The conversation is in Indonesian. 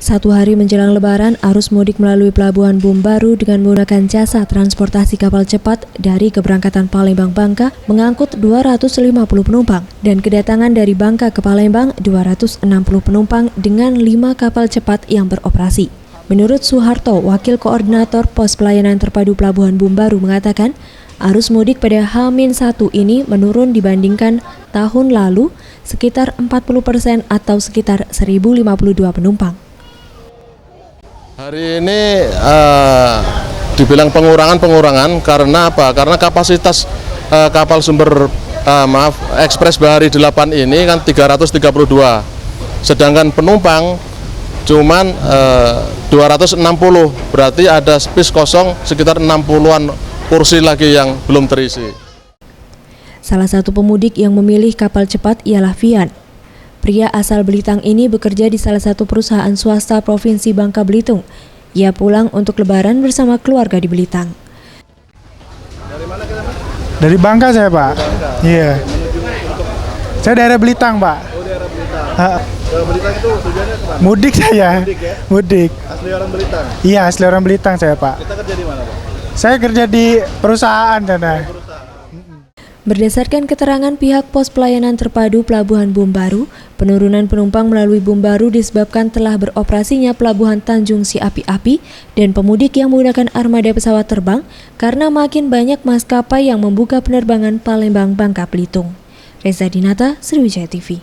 Satu hari menjelang Lebaran, arus mudik melalui Pelabuhan Bum Baru dengan menggunakan jasa transportasi kapal cepat dari keberangkatan Palembang Bangka mengangkut 250 penumpang dan kedatangan dari Bangka ke Palembang 260 penumpang dengan 5 kapal cepat yang beroperasi. Menurut Suharto, Wakil Koordinator Pos Pelayanan Terpadu Pelabuhan Bum Baru mengatakan, arus mudik pada H-1 ini menurun dibandingkan tahun lalu sekitar 40% atau sekitar 1.052 penumpang. Hari ini dibilang pengurangan karena apa? Karena kapasitas kapal ekspres Bahari 8 ini kan 332, sedangkan penumpang cuman 260, berarti ada space kosong sekitar 60-an kursi lagi yang belum terisi. Salah satu pemudik yang memilih kapal cepat ialah Fian. Pria asal Belitang ini bekerja di salah satu perusahaan swasta Provinsi Bangka Belitung. Ia pulang untuk Lebaran bersama keluarga di Belitang. Dari mana kita, Mas? Dari Bangka saya, Pak. Iya. Saya daerah Belitang, Pak. Oh, daerah Belitang. Belitang itu tujuannya kemana? Mudik saya. Mudik ya? Mudik. Asli orang Belitang? Iya, asli orang Belitang saya, Pak. Kita kerja di mana, Pak? Saya kerja di perusahaan sana. Berdasarkan keterangan pihak Pos Pelayanan Terpadu Pelabuhan Bum Baru, penurunan penumpang melalui Bum Baru disebabkan telah beroperasinya Pelabuhan Tanjung Si Api-Api dan pemudik yang menggunakan armada pesawat terbang karena makin banyak maskapai yang membuka penerbangan Palembang Bangka Belitung. Reza Dinata, Sriwijaya TV.